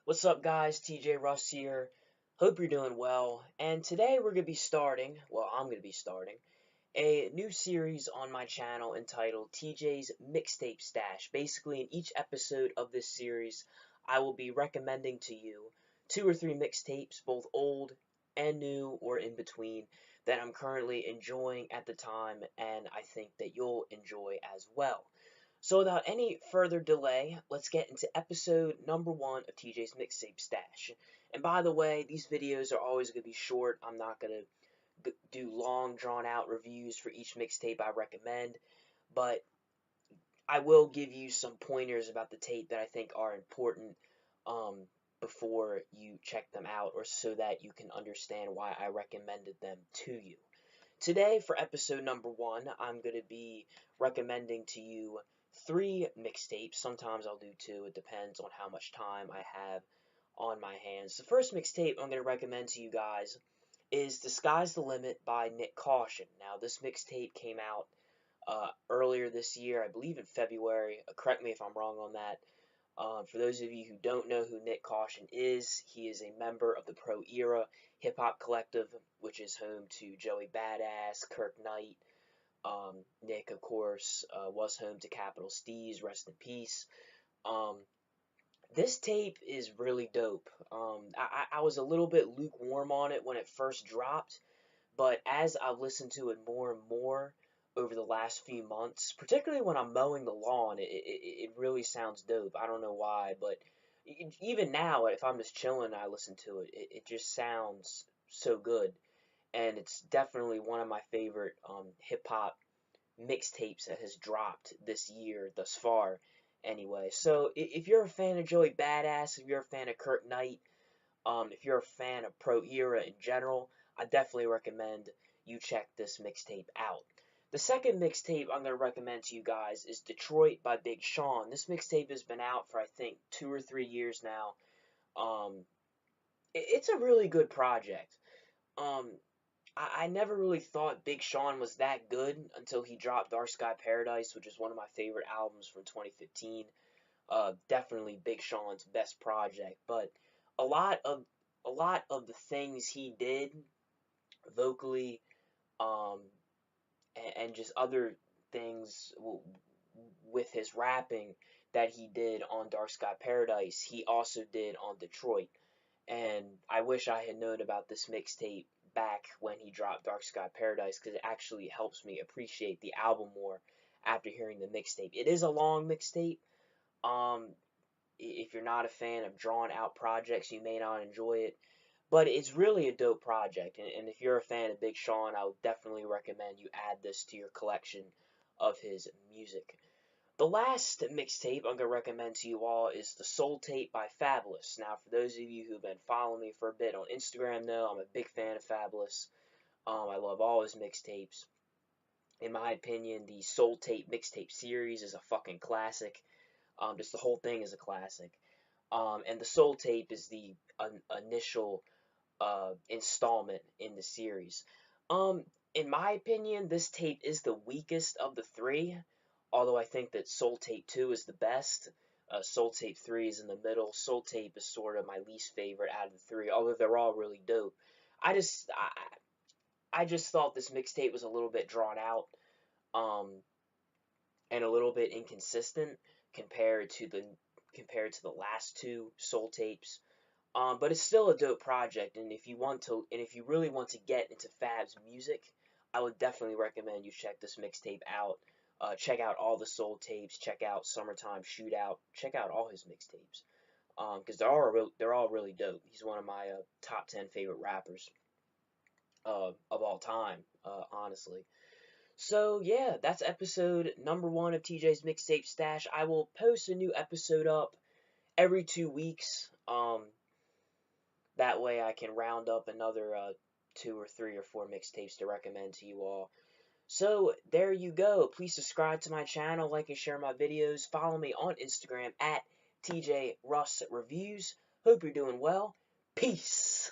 What's up, guys? TJ Russ here. Hope you're doing well. And today we're going to be I'm going to be starting a new series on my channel entitled TJ's Mixtape Stash. Basically, in each episode of this series, I will be recommending to you two or three mixtapes, both old and new or in between, that I'm currently enjoying at the time and I think that you'll enjoy as well. So without any further delay, let's get into episode number 1 of TJ's Mixtape Stash. And by the way, these videos are always going to be short. I'm not going to do long, drawn-out reviews for each mixtape I recommend, but I will give you some pointers about the tape that I think are important um, before you check them out, or so that you can understand why I recommended them to you. Today, for episode number 1, I'm going to be recommending to you 3 mixtapes. Sometimes I'll do 2, it depends on how much time I have on my hands. The first mixtape I'm going to recommend to you guys is The Sky's the Limit by Nyck. Now, this mixtape came out earlier this year, I believe in February. Correct me if I'm wrong on that. For those of you who don't know who Nyck is, he is a member of the Pro Era hip hop collective, which is home to Joey Badass, Kirk Knight. Nyck, of course, was home to Capital Steez, rest in peace. Um, this tape is really dope. I was a little bit lukewarm on it when it first dropped, but as I've listened to it more and more over the last few months, particularly when I'm mowing the lawn, it really sounds dope. I don't know why, but even now, if I'm just chilling and I listen to it, it just sounds so good. And it's definitely one of my favorite hip hop mixtapes that has dropped this year thus far. Anyway, so if you're a fan of Joey Badass, if you're a fan of Kirk Knight, if you're a fan of Pro Era in general, I definitely recommend you check this mixtape out. The second mixtape I'm going to recommend to you guys is Detroit by Big Sean. This mixtape has been out for I think 2 or 3 years now. It's a really good project. Um, I never really thought Big Sean was that good until he dropped Dark Sky Paradise, which is one of my favorite albums from 2015. Definitely Big Sean's best project, but a lot of a lot of the things he did vocally, um, and just other things with his rapping that he did on Dark Sky Paradise, he also did on Detroit. And I wish I had known about this mixtape back when he dropped Dark Sky Paradise, because it actually helps me appreciate the album more after hearing the mixtape. It is a long mixtape. Um, if you're not a fan of drawn out projects, you may not enjoy it. But it's really a dope project. And if you're a fan of Big Sean, I would definitely recommend you add this to your collection of his music. The last mixtape I'm going to recommend to you all is The Soul Tape by Fabolous. Now, for those of you who've been following me for a bit on Instagram, know I'm a big fan of Fabolous. I love all his mixtapes. In my opinion, the Soul Tape mixtape series is a fucking classic. Just the whole thing is a classic. And the Soul Tape is the initial installment in the series. Um, in my opinion, this tape is the weakest of the three, although I think that Soul Tape 2 is the best. Soul Tape 3 is in the middle. Soul Tape is sort of my least favorite out of the three, although they're all really dope. I just thought this mixtape was a little bit drawn out, um, and a little bit inconsistent compared to the last two Soul Tapes. But it's still a dope project, and if you really want to get into Fab's music, I would definitely recommend you check this mixtape out. Check out all the Soul tapes. Check out Summertime Shootout. Check out all his mixtapes, because they're all really dope. He's one of my top 10 favorite rappers of all time, honestly. So yeah, that's episode number 1 of TJ's Mixtape Stash. I will post a new episode up every 2 weeks. That way I can round up another 2 or 3 or 4 mixtapes to recommend to you all. So there you go. Please subscribe to my channel, like and share my videos. Follow me on Instagram at TJ Russ Reviews. Hope you're doing well. Peace.